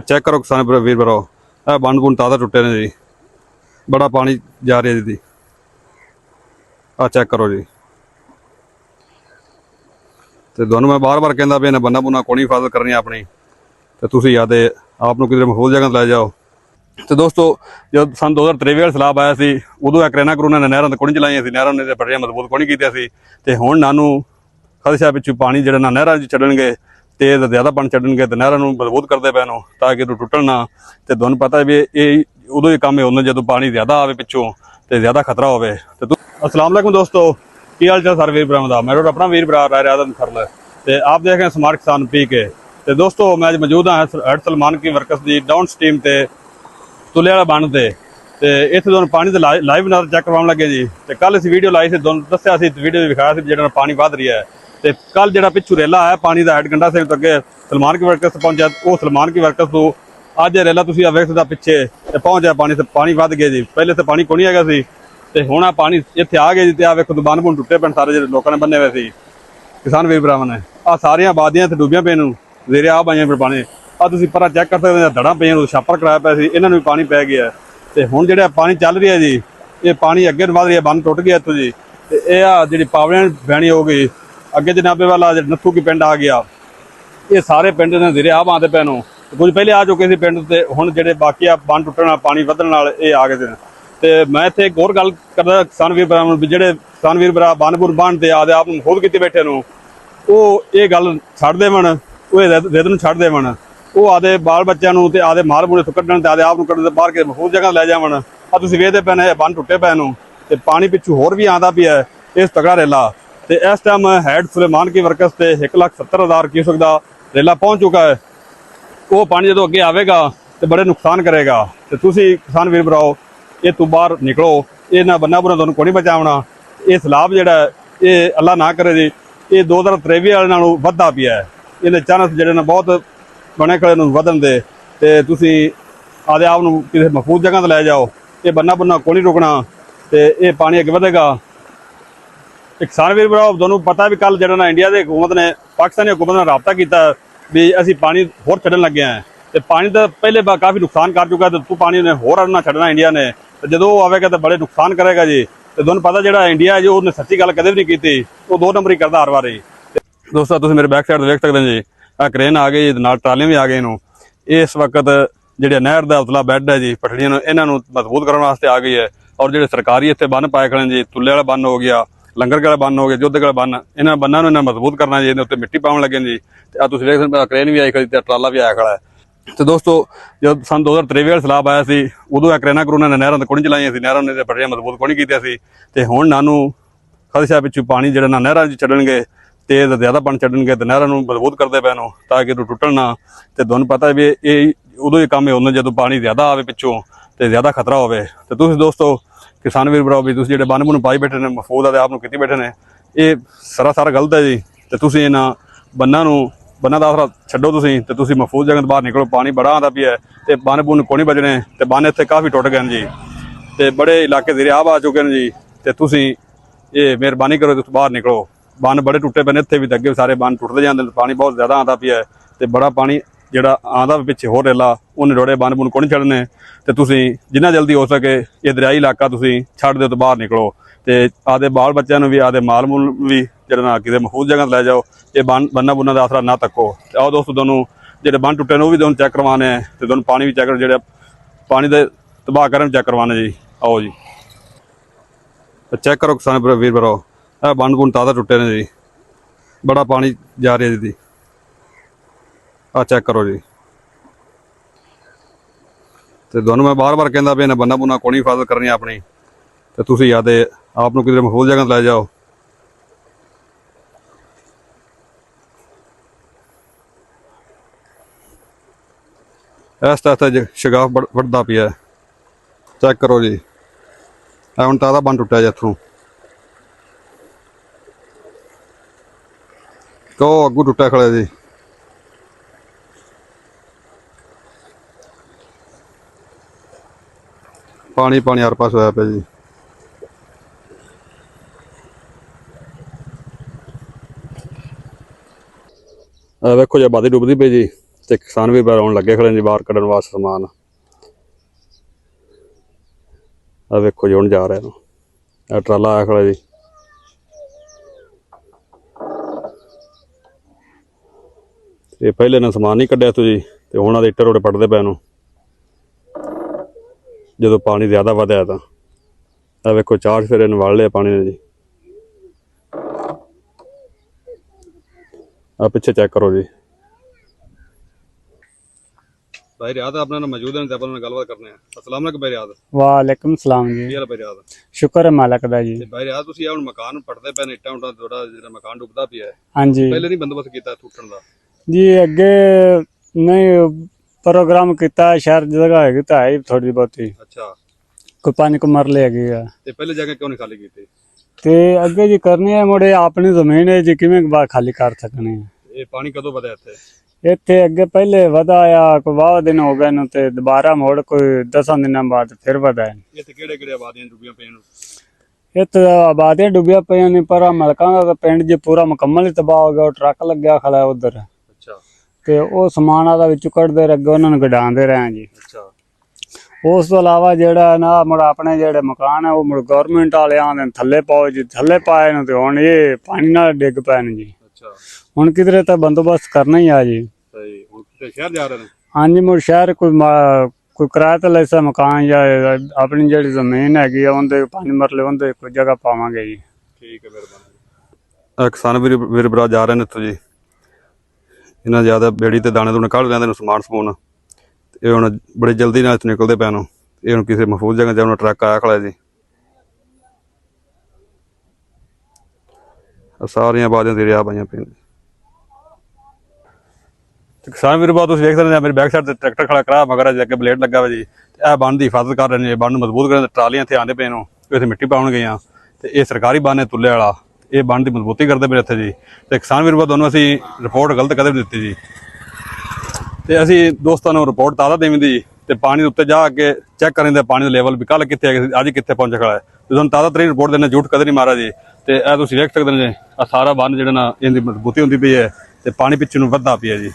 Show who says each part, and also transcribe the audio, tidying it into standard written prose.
Speaker 1: Check करो किसान वीर भराओ, बंद बुंद ताज़ा टुटे ने जी, बड़ा पानी जा रहा है जी। आ चेक करो जी। तो दोनों मैं बार बार कहता भी इन्हें बन्ना बुन्ना कोनी हिफाजत करनी अपनी, तो तुम या तो आपको किधर महफूज जगह लै जाओ। तो दोस्तों जो सन 2023 सैलाब आया सी उदों करैना करूना ने नहरों कोनी चलाइया सी, नहरों ने पटरियां मजबूत कोनी कीतियां सी, ते हुण नानू खदशा पिछू पानी जिहड़ा ना नहरां छड्डणगे तेज ज़्यादा पानी छड्डणगे तो नहरां नूं मजबूत करते पे नूं ताकि टुटण ना। तो तुहानूं पता भी ये उदों ही काम होंदा जदों पानी ज़्यादा आवे पिछों तो ज़्यादा खतरा होवे। तो अस्सलाम वालेकुम दोस्तों, की हाल चाल सारे वीर भरावां दा। मैं अपना वीर भरा राय आदम खरल ते आप देख रहे हैं स्मार्ट किसान PK। तो दोस्तों मैं अज मौजूद हाँ हेड सलमान की वर्कस की डाउन स्ट्रीम ते तुले वाला बन ते इत्थे तुहानूं पानी ते लाइव नज़र चेक करवाउण लगे जी। तो कल इस वीडियो लाई सी, तुहानूं दस्सिया सी वीडियो दिखाया सी जिहड़ा पानी वध रही है। तो कल जिहड़ा पिछू रेला है पानी का हेड गंडा सिंह तो अगे सलमान की वर्कस पहुंचा, वो सलमान की वर्कस तो अज रेला तुसीं वेख सकदा पिछे पहुंचा पानी वध गया जी। पहले तो पानी कोनी हैगा सी ते हुण आ पानी इत्थे आ गया जी। ते आ वेखो बंन बुन टुटे पे सारे जिहड़े लोकां ने बन्ने हुए सी किसान वीर भरावां ने। आ सारियां आबादियां इत्थे डुबियां पे नूं जेरे आ पाइयां पे पानी। आ तुसीं परा चेक कर सकदे हो दड़ां पईयां छापर कराया पिया सी, इन्हां नूं भी पानी पै गया। तो हुण जिहड़ा पानी चल रही है जी, ये पानी अगे वध रही है, बंन टुट गया इत्थों जी। तो यह आ जिहड़ी पावलियां बैणी हो गई अगे जनाबे वाला नत्थू की पिंड आ गया, ये सारे पिंड ने जिरे आ आते पे नूं कुछ पहले आ चुके थे पिंड। ते हुण जिहड़े बाकी आ बंन टुटण पानी वधण नाल ये आ गए। तो मैं इत्थे एक होर गल करदा किसान वीर भरावां नूं भी जिहड़े किसान वीर भरा बंन बुन बंन ते आदे आप नूं खुद कीती बैठे नूं ਉਹ ਇਹ ਗੱਲ ਛੱਡ ਦੇਵਣ, ਉਹ ਰਿਦ ਨੂੰ ਛੱਡ ਦੇਵਣ, ਉਹ ਆਦੇ ਬਾਲ ਬੱਚਿਆਂ ਨੂੰ ਤੇ ਆਦੇ ਮਾਲ ਮੂਲੇ ਤੋਂ ਕੱਢਣ ਤੇ ਆਦੇ ਆਪ ਨੂੰ ਕੱਢਣ ਤੇ ਬਾਹਰ ਕੇ ਮਹਿਫੂਜ਼ ਜਗ੍ਹਾ ਲੈ ਜਾਵਣ। ਆ ਤੁਸੀਂ ਵੇਖਦੇ ਪਏ ਨੇ ਬੰਨ ਟੁੱਟੇ ਪਏ ਨੂੰ ਤੇ ਪਾਣੀ ਪਿੱਛੋਂ ਹੋਰ ਵੀ ਆਂਦਾ ਪਿਆ ਇਸ ਤਗੜਾ ਰੇਲਾ। ਤੇ ਇਸ ਟਾਈਮ ਹੈਡ ਸੁਲੇਮਾਨ ਕੀ ਵਰਕਸ ਤੇ 1,70,000 क्यूसेक ਦਾ ਰੇਲਾ ਪਹੁੰਚ ਚੁੱਕਾ ਹੈ। ਉਹ ਪਾਣੀ ਜਦੋਂ ਅੱਗੇ ਆਵੇਗਾ ਤੇ ਬੜੇ ਨੁਕਸਾਨ ਕਰੇਗਾ। ਤੇ ਤੁਸੀਂ ਕਿਸਾਨ ਵੀਰ ਭਰਾਓ ਇਹ ਤੋਂ ਬਾਹਰ ਨਿਕਲੋ, ਇਹਨਾਂ ਬੰਨਾ ਬੁਨਾ ਤੁਹਾਨੂੰ ਕੋਈ ਨਹੀਂ ਬਚਾਉਣਾ। ਇਹ ਸਲਾਬ ਜਿਹੜਾ ਇਹ ਅੱਲਾ ਨਾ ਕਰੇ ਜੀ ये 2023 वाले नालों वधदा पिया है। इहदे चांस जिहड़े ने बहुत बने खड़े नूं वधण दे ते तुसीं आदे आप नूं किसी महफूज जगह ते लै जाओ। ये बन्ना बुन्ना कोई नहीं रुकना ते ये पानी अगे वधेगा। किसान वीर भराओ तुहानूं पता भी कल जिहड़ा ना इंडिया की हुकूमत ने पाकिस्तानी हुकूमत नाल राबता कीता भी असीं पानी होर छड्डण लगे हैं। ते पानी तो पहले काफ़ी नुकसान कर चुका है, तो पानी ने होर ना छड्डना इंडिया ने, तो जदों आवेगा तो बड़े नुकसान करेगा जी। तो तुहानूं पता जिहड़ा इंडिया है जो उन्हें सच्ची गल कदे भी नहीं की, वो 2 नंबर ही करता हर वारी। दोस्तों तुसीं मेरे बैक साइड देख सकते हैं जी, आ क्रेन आ गई नाल ट्रालियां भी आ गई नूं। इस वक्त जिहड़े नहर का उतला बैड है जी पटड़ियां इन्हां नूं मजबूत करने वास्ते आ गई है। और जिहड़े सरकारी इत्थे बंन पाए खड़े जी, तुले वाला बंन हो गया, लंगर वाला बंन हो गया, जोधे वाला बंन, इन्हां बन्नां नूं इन्हां मजबूत करना जी। इहदे उत्ते मिट्टी पाउण लगे जी। ते आ तुसीं देख सकदे क्रेन भी आई खड़ी ते ट्राला भी आया खड़ा है। तो दोस्तों जो सन 2023 सैलाब आया सी उदों करैना करूना ने नहरों कोनी चलाइया सी, नहरों ने पटरियां मजबूत कोनी कीतियां सी। ते हुण नानू खदशा पिछू पानी जिहड़ा ना नहरां छड्डणगे तेज ज़्यादा पानी छड्डणगे तो नहरां नूं मजबूत करते पे नूं ताकि टुटण ना। तो तुहानूं पता भी ये उदों ही काम होंदा जदों पानी ज़्यादा आवे पिछों तो ज़्यादा खतरा होवे। तो तुसीं दोस्तों किसान वीर भराओ भी तुसीं जिहड़े बंन बुन पाई बैठे ने महफूज आदे आप नूं कीती बैठे ने, ये सरासर गलत है जी। तो तुसीं इन्हां बन्ना का आसरा छड्डो तुसीं ते तुसीं महफूज जगह बाहर निकलो। पानी बड़ा आंदा पिया ते बंन बुन कोनी बचने ते बंन इत्थे काफ़ी टुट गए जी, ते बड़े इलाके दरिया आ चुके हैं जी। ते तुसीं ये मेहरबानी करो तुसीं बाहर निकलो, बंन बड़े टुटे पे इत्थे भी ते अगे सारे बंन टुटते जांदे, पानी बहुत ज़्यादा आंदा पिया ते बड़ा पानी जिहड़ा आंदा पिछे होर रेला उन्हें रोड़े बंन बुन कोनी छड्डने। ते तुसीं जिन्ना जल्दी हो सके ये दरियाई इलाका तुसीं छड्ड दिओ ते बाहर निकलो ते आदे बाल बच्चों भी आदे माल मूल भी जिहड़ा ना किसी महफूज जगह लै जाओ। ये बन्ना बुन्ना का आसरा ना तको। आओ दोस्तों तुहानूं जिहड़े बंन टुटे ने वो भी तुहानूं चेक करवाने ते तुहानूं पानी भी चेक जिहड़े पानी दे तबाह करन चेक करवाने जी। आओ जी चेक करो किसान वीर भराओ, बंन बुन ताज़ा टुटे ने जी, बड़ा पानी जा रहा है जी। आ चेक करो जी। तो तुहानूं मैं बार बार कहता भी इन्हें बन्ना बुन्ना कोनी हिफाजत करनी अपनी, तो तुसीं या तो आप नूं किधर महफूज जगह लै जाओ। इस तरह शगाफ बढ़ता पिया, चेक करो जी। हुण ताज़ा बंन टुटिया जी इत्थों, तो अगू टुटिया खड़े जी। पानी पानी हर पास होया पिया जी। वेखो जी आबादी डुबदी पई जी, ਤੇ ਕਿਸਾਨ ਵੀ ਆਉਣ ਲੱਗੇ ਖੜੇ ਜੀ ਬਾਹਰ ਕੱਢਣ ਵਾਸਤੇ ਸਮਾਨ। ਆ ਵੇਖੋ ਜੀ ਹੁਣ ਜਾ ਰਿਹਾ ਨੂੰ ਇਹ ਟਰਾਲਾ ਆਇਆ ਖੜਾ ਜੀ। ਇਹ ਪਹਿਲੇ ਨੇ ਸਮਾਨ ਨਹੀਂ ਕੱਢਿਆ ਇੱਥੋਂ ਜੀ, ਤੇ ਹੁਣ ਆਦੇ ਇੱਟਾਂ ਰੋੜੇ ਪੱਟਦੇ ਪਏ ਨੂੰ ਜਦੋਂ ਪਾਣੀ ਜ਼ਿਆਦਾ ਵਧਿਆ ਤਾਂ। ਆ ਵੇਖੋ 4 ਫੇਰੇ ਨੂੰ ਵੜ ਲਿਆ ਪਾਣੀ ਨੇ ਜੀ। ਆ ਪਿੱਛੇ ਚੈੱਕ ਕਰੋ ਜੀ। भाई रियाद अपना मौजूद है गलबात करने अस्सलाम वालेकुम भाई रियाद।
Speaker 2: वालेकुम सलाम जी।
Speaker 1: की हाल है भाई रियाद?
Speaker 2: शुक्र है मालक दा जी।
Speaker 1: भाई रियाद तुसी हुण मकान पटदे पे इट्टां उट्टां थोड़ा जेड़ा मकान डुबदा पिया है,
Speaker 2: हाँ जी
Speaker 1: पहले नहीं बंदोबस्त कीता टुटण दा?
Speaker 2: जी अगे नहीं प्रोग्राम किया शहर जगह हैगी तो है थोड़ी बहुती।
Speaker 1: अच्छा
Speaker 2: कोई 5 मरले हैगी है
Speaker 1: ते पहले जगह क्यों नहीं खाली कीती?
Speaker 2: ते अगे जी करनी है मुड़े अपनी जमीन है जी किवें बाहर खाली कर सकने।
Speaker 1: ये पानी कदों वधा इत्थे?
Speaker 2: इत्थे अगे पहले वधा आया कोई 20 दिन हो गए ते दोबारा मुड़ कोई 10 दिनों बाद फिर वधा है।
Speaker 1: इत्थे केड़े-केड़े आबादियां डुबियां पईयां ने?
Speaker 2: इत्थे आबादियां डुबिया पईयां ने पर मलकां दा पिंड जी पूरा मुकम्मल ही तबाह हो गया। ट्रक लग्या खड़ा उधर
Speaker 1: अच्छा
Speaker 2: ते ਉਹ ਸਮਾਨ ਆਦਾ ਵਿੱਚੋਂ ਕੱਢਦੇ ਅੱਗੇ ਉਹਨਾਂ ਨੂੰ ਗਡਾਉਂਦੇ ਰਹੇ ਜੀ।
Speaker 1: अच्छा
Speaker 2: ਉਸ ਤੋਂ ਇਲਾਵਾ ਜਿਹੜਾ ਨਾ ਮੁੜ ਆਪਣੇ ਜਿਹੜੇ ਮਕਾਨ ਹੈ ਉਹ ਮੁੜ ਗਵਰਨਮੈਂਟ ਵਾਲਿਆਂ ਦੇ ਥੱਲੇ ਪਾਓ ਜੀ। ਥੱਲੇ ਪਾਏ ਨੇ ਤੇ ਹੁਣ ਇਹ ਪਾਣੀ ਨਾਲ ਡਿੱਗ ਪਏ ਨੇ ਜੀ।
Speaker 1: अच्छा
Speaker 2: ਹੁਣ ਕਿਧਰੇ ਤਾਂ ਬੰਦੋਬਸਤ ਕਰਨਾ ਹੀ ਆ ਜੀ।
Speaker 1: सही हुण किते शहर जा रहे ने?
Speaker 2: ਹਾਂਜੀ ਮੁੜ ਸ਼ਹਿਰ ਕੋਈ ਕਿਰਾਏ ਤੇ ਲੈਸਾ ਮਕਾਨ ਜਾਂ ਆਪਣੀ ਜਿਹੜੀ ਜ਼ਮੀਨ ਹੈਗੀ ਆ ਉਹਦੇ 5 ਮਰਲੇ ਉਹਦੇ ਕੋਈ ਜਗ੍ਹਾ ਪਾਵਾਂਗੇ ਜੀ।
Speaker 1: ठीक है मेहरबानी। किसान वीर भरा जा रहे हैं इत्थों जी। इन्ना ज़्यादा बेड़ी ते दाने दूने कढ़ लैंदे समान समून ये हुण बड़ी जल्दी नाल इत्थों निकलदे पए नूं। ये हुण किसी महफूज जगह जाना ट्रक आया खड़ा जी। सारियां आबादियां ते रिहा पाइयां पईयां। किसान वीर तुसीं देख सकदे मेरी बैक साइड ते ट्रैक्टर खड़ा करा मगर अगे ब्लेड लगा हुआ जी। यह बन की हिफाजत कर रहे हैं, बन मजबूत कर ट्रालियां इत्थे आंदे पे नूं इत्थे मिट्टी पाउण गईयां ते ये सरकारी बन है तुल्ले वाला ये बन की मजबूती करते पे इत्थे जी। ते किसान वीर दोनों असीं रिपोर्ट गलत कदे भी दित्ती जी ते असीं दोस्तां नूं रिपोर्ट ताज़ा देवी दी ते पानी उत्ते जा के चैक करें ते पानी दा लेवल भी कल कित्थे है अज कित्थे पहुंच खड़ा है ते तुहानूं ताज़ा तरीन रिपोर्ट देने झूठ कदे नहीं मारा जी। ते तुसीं देख सकदे ने आ सारा बन जिहड़ा ना इहदी मजबूती हुंदी पई है ते पानी पिछे नूं वधदा पिया जी।